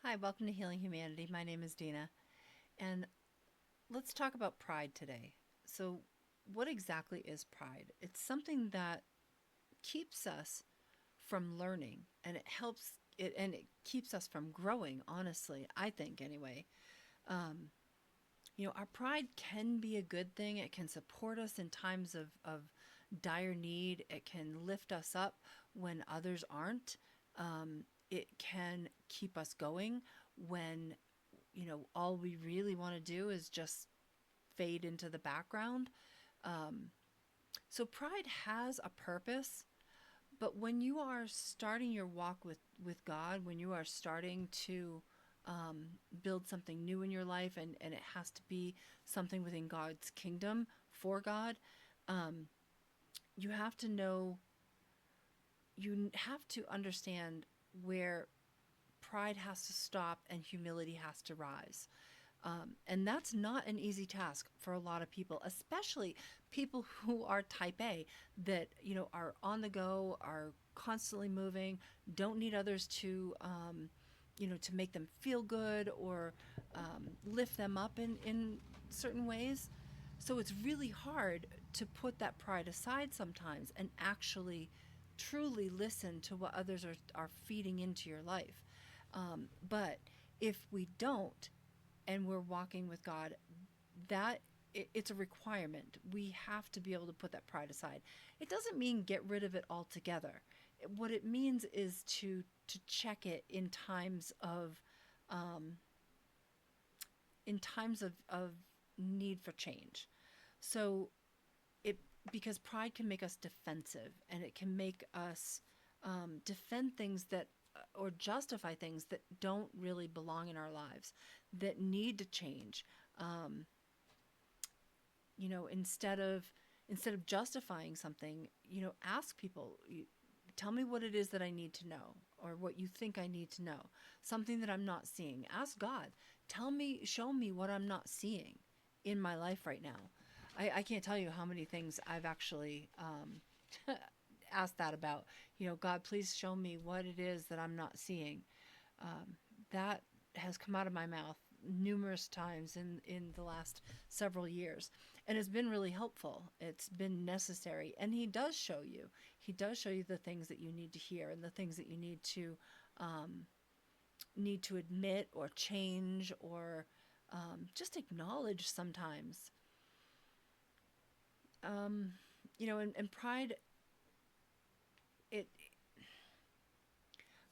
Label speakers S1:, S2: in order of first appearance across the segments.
S1: Hi, welcome to Healing Humanity. My name is Dina, and let's talk about pride today. So, what exactly is pride? It's something that keeps us from learning, and it keeps us from growing, honestly, I think anyway. Um, our pride can be a good thing. It can support us in times of dire need. It can lift us up when others aren't. It can keep us going when all we really want to do is just fade into the background. Um, so pride has a purpose, but when you are starting your walk with God, when you are starting to build something new in your life, and it has to be something within God's kingdom for God, um, you have to know, you have to understand where pride has to stop and humility has to rise. And that's not an easy task for a lot of people, especially people who are type A, that, are on the go, are constantly moving, don't need others to make them feel good or lift them up in certain ways. So it's really hard to put that pride aside sometimes and actually truly listen to what others are feeding into your life. But if we don't, and we're walking with God, that it's a requirement. We have to be able to put that pride aside. It doesn't mean get rid of it altogether. What it means is to check it um, in times of need for change. So it because pride can make us defensive, and it can make us defend things that or justify things that don't really belong in our lives, that need to change. Um, instead of justifying something, ask people, tell me what it is that I need to know, or what you think I need to know, something that I'm not seeing. Ask God, tell me, show me what I'm not seeing in my life right now. I can't tell you how many things I've actually asked that about. God, please show me what it is that I'm not seeing. um, that has come out of my mouth numerous times in the last several years, and it's been really helpful. It's been necessary, and he does show you the things that you need to hear, and the things that you need to admit or change, or just acknowledge sometimes. And it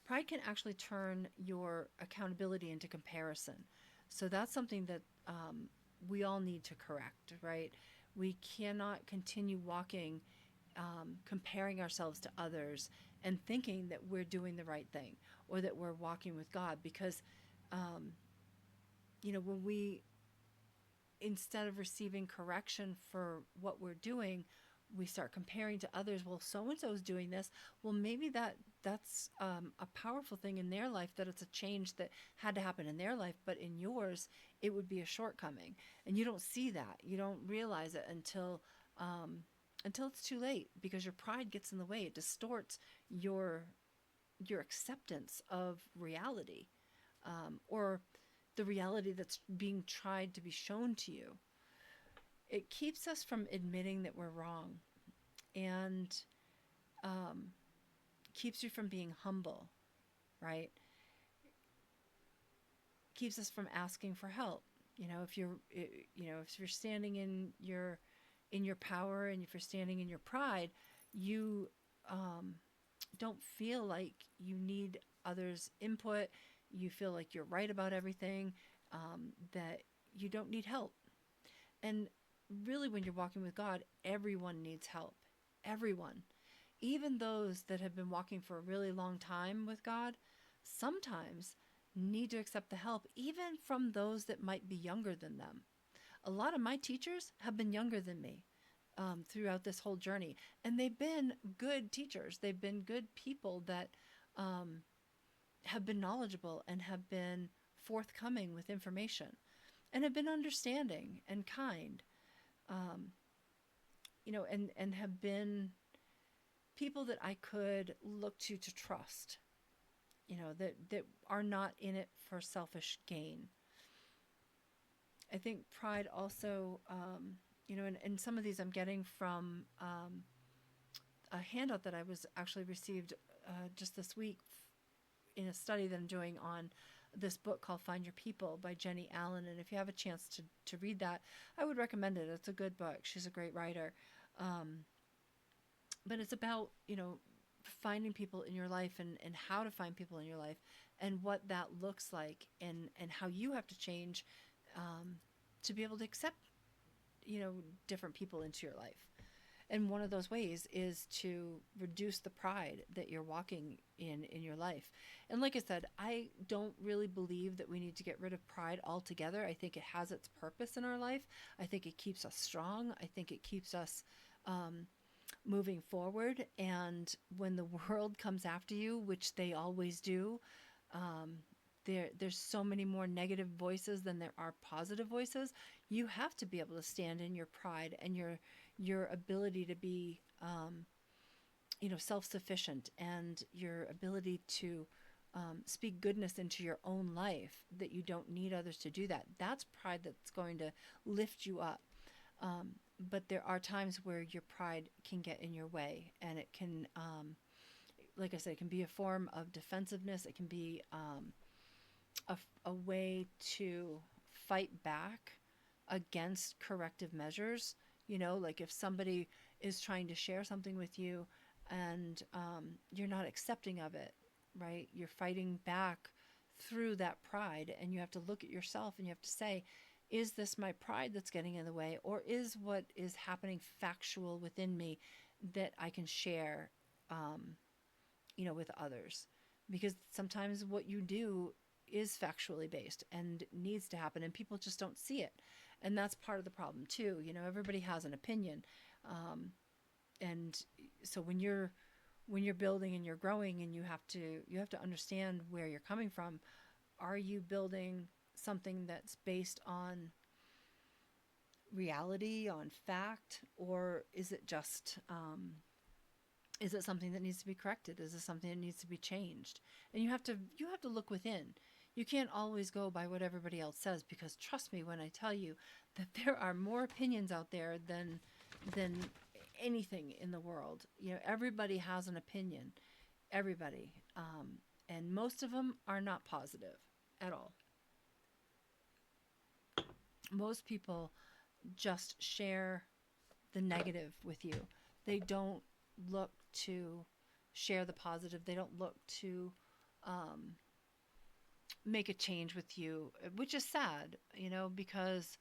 S1: pride can actually turn your accountability into comparison. So that's something that we all need to correct, right? We cannot continue walking, comparing ourselves to others and thinking that we're doing the right thing, or that we're walking with God, because, um, when we, instead of receiving correction for what we're doing, we start comparing to others. Well, so and so is doing this. Well, maybe that's a powerful thing in their life, that it's a change that had to happen in their life, but in yours, it would be a shortcoming, and you don't see that. You don't realize it until it's too late, because your pride gets in the way. It distorts your your acceptance of reality, or the reality that's being tried to be shown to you. It keeps us from admitting that we're wrong, and um, keeps you from being humble, right? Keeps us from asking for help. If you're standing in your power, and if you're standing in your pride, you um, don't feel like you need others' input. You feel like you're right about everything, that you don't need help. And really, when you're walking with God, everyone needs help. Everyone. Even those that have been walking for a really long time with God, sometimes need to accept the help, even from those that might be younger than them. A lot of my teachers have been younger than me, throughout this whole journey, and they've been good teachers. They've been good people that um, have been knowledgeable, and have been forthcoming with information, and have been understanding and kind, um, and have been people that I could look to trust. that are not in it for selfish gain. I think pride also, and some of these I'm getting from a handout that I was actually received just this week in a study that I'm doing on this book called Find Your People by Jenny Allen. And if you have a chance to read that, I would recommend it. It's a good book. She's a great writer. But it's about, finding people in your life and how to find people in your life and what that looks like and how you have to change to be able to accept, different people into your life. And one of those ways is to reduce the pride that you're walking in your life. And like I said, I don't really believe that we need to get rid of pride altogether. I think it has its purpose in our life. I think it keeps us strong. I think it keeps us moving forward. And when the world comes after you, which they always do, there's so many more negative voices than there are positive voices. You have to be able to stand in your pride and your ability to be self-sufficient, and your ability to speak goodness into your own life, that you don't need others to do that. That's pride that's going to lift you up. But there are times where your pride can get in your way, and it can, like I said, it can be a form of defensiveness. It can be a way to fight back against corrective measures. Like if somebody is trying to share something with you and you're not accepting of it, right? You're fighting back through that pride, and you have to look at yourself and you have to say, is this my pride that's getting in the way, or is what is happening factual within me that I can share, with others? Because sometimes what you do is factually based and needs to happen, and people just don't see it. And that's part of the problem too. Everybody has an opinion. And so when you're building and you're growing, and you have to understand where you're coming from. Are you building something that's based on reality, on fact, or is it just is it something that needs to be corrected? Is it something that needs to be changed? And you have to look within. You can't always go by what everybody else says, because trust me when I tell you that there are more opinions out there than anything in the world. Everybody has an opinion. Everybody. And most of them are not positive at all. Most people just share the negative with you. They don't look to share the positive. They don't look to make a change with you, which is sad, because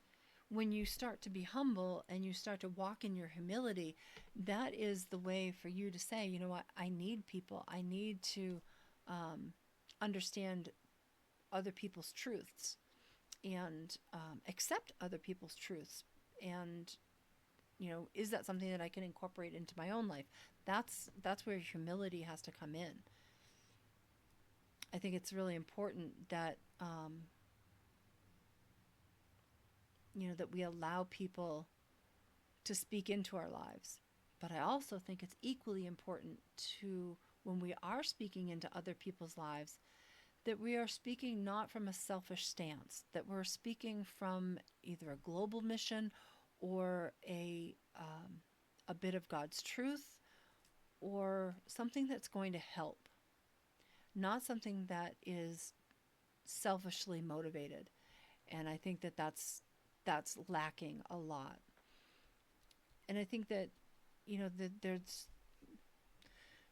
S1: when you start to be humble and you start to walk in your humility, that is the way for you to say, you know what, I need people. I need to understand other people's truths and accept other people's truths. And is that something that I can incorporate into my own life? That's where humility has to come in. I think it's really important that that we allow people to speak into our lives. But I also think it's equally important to, when we are speaking into other people's lives, that we are speaking not from a selfish stance, that we're speaking from either a global mission or a bit of God's truth, or something that's going to help, not something that is selfishly motivated. And I think that that's lacking a lot. And I think that that there's,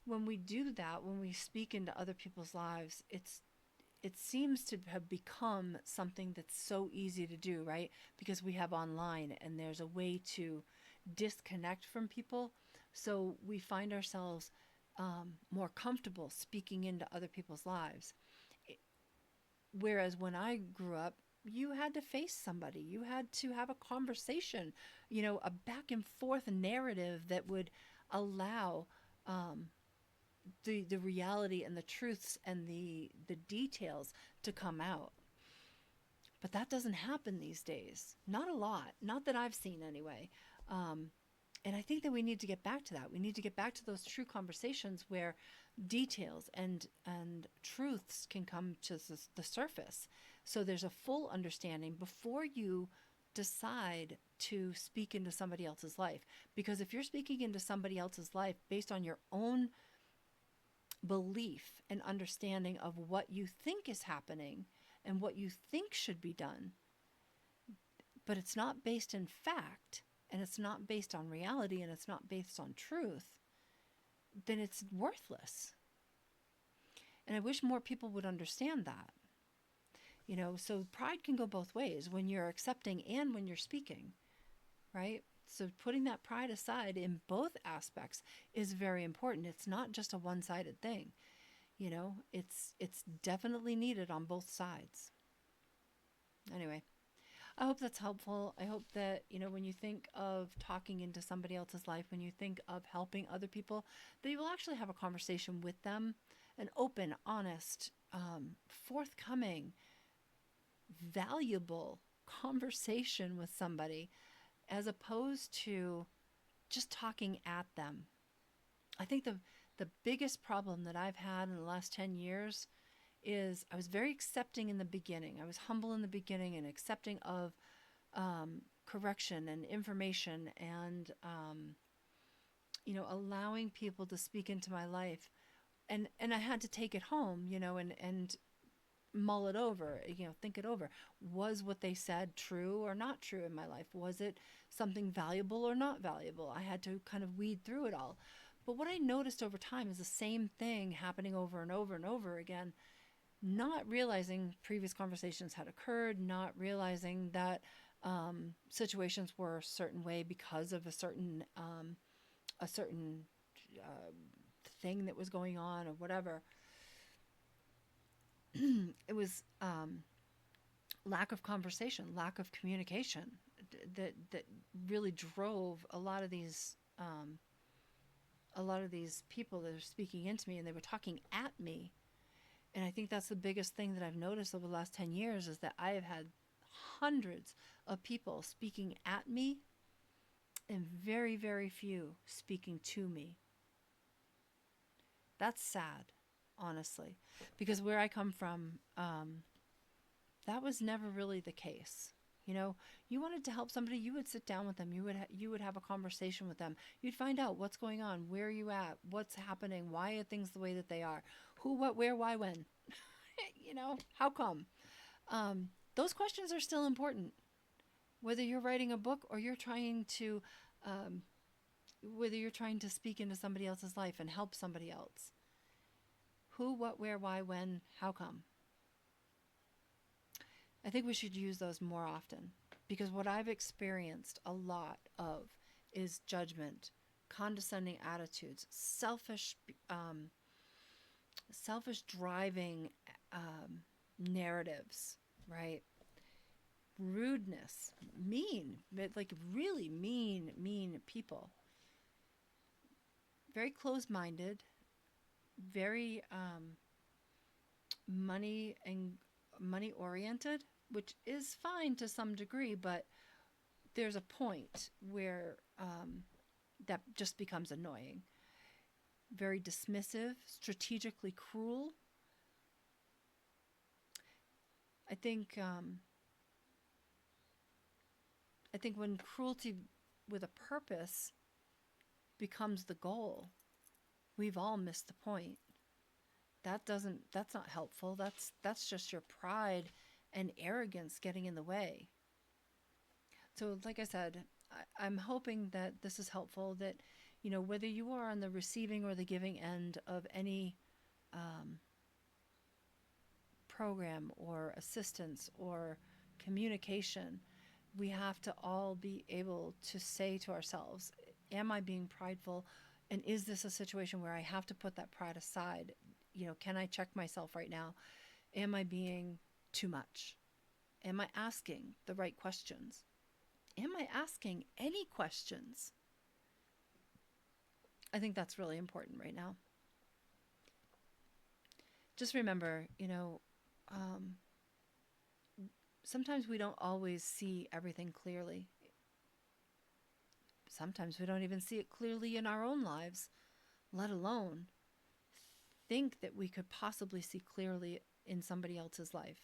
S1: when we do that, when we speak into other people's lives, it seems to have become something that's so easy to do, right? Because we have online and there's a way to disconnect from people. So we find ourselves more comfortable speaking into other people's lives. Whereas when I grew up, you had to face somebody, you had to have a conversation, a back and forth narrative that would allow the reality and the truths and the details to come out. But that doesn't happen these days. Not a lot. Not that I've seen anyway. And I think that we need to get back to that. We need to get back to those true conversations where details and truths can come to the surface. So there's a full understanding before you decide to speak into somebody else's life. Because if you're speaking into somebody else's life based on your own belief and understanding of what you think is happening and what you think should be done, but it's not based in fact, and it's not based on reality, and it's not based on truth, then it's worthless. And I wish more people would understand that. So pride can go both ways when you're accepting and when you're speaking, right? So putting that pride aside in both aspects is very important. It's not just a one-sided thing. It's definitely needed on both sides. Anyway, I hope that's helpful. I hope that, when you think of talking into somebody else's life, when you think of helping other people, that you will actually have a conversation with them, an open, honest, forthcoming, valuable conversation with somebody, as opposed to just talking at them. I think the biggest problem that I've had in the last 10 years is I was very accepting in the beginning. I was humble in the beginning and accepting of correction and information and, allowing people to speak into my life. And I had to take it home, and mull it over, think it over. Was what they said true or not true in my life? Was it something valuable or not valuable? I had to kind of weed through it all. But what I noticed over time is the same thing happening over and over and over again, not realizing previous conversations had occurred, not realizing that situations were a certain way because of a certain uh, thing that was going on or whatever. It was lack of conversation, lack of communication that really drove a lot of these people that are speaking into me, and they were talking at me. And I think that's the biggest thing that I've noticed over the last 10 years is that I have had hundreds of people speaking at me and very, very few speaking to me. That's sad, honestly, because where I come from, that was never really the case. You wanted to help somebody, you would sit down with them, you would have a conversation with them, you'd find out what's going on, where are you at, what's happening, why are things the way that they are, who, what, where, why, when, how come. Those questions are still important, whether you're writing a book or um, whether you're trying to speak into somebody else's life and help somebody else. Who, what, where, why, when, how come. I think we should use those more often, because what I've experienced a lot of is judgment, condescending attitudes, selfish driving narratives, right? Rudeness, mean, but like really mean people. Very close-minded, very money oriented, which is fine to some degree, but there's a point where that just becomes annoying. Very dismissive, strategically cruel. I think when cruelty with a purpose becomes the goal, we've all missed the point. That's not helpful. That's just your pride and arrogance getting in the way. So like I said, I'm hoping that this is helpful, that whether you are on the receiving or the giving end of any um, program or assistance or communication, we have to all be able to say to ourselves, am I being prideful? And is this a situation where I have to put that pride aside? Can I check myself right now? Am I being too much? Am I asking the right questions? Am I asking any questions? I think that's really important right now. Just remember, um, sometimes we don't always see everything clearly. sometimes we don't even see it clearly in our own lives, let alone think that we could possibly see clearly in somebody else's life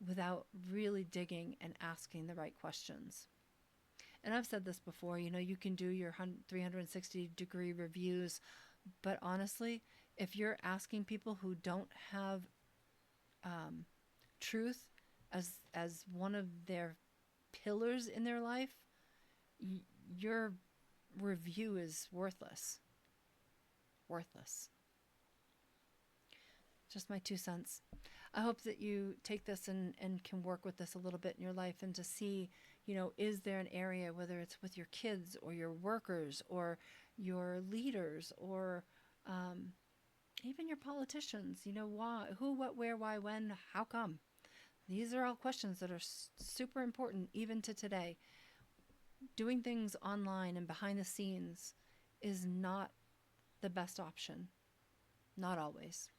S1: without really digging and asking the right questions. And I've said this before, you can do your 360-degree reviews, but honestly, if you're asking people who don't have um, truth as one of their pillars in their life, your review is worthless. Worthless. Just my 2 cents. I hope that you take this and can work with this a little bit in your life, and to see, is there an area, whether it's with your kids or your workers or your leaders or even your politicians, why, who, what, where, why, when, how come? These are all questions that are super important even to today. Doing things online and behind the scenes is not the best option. Not always.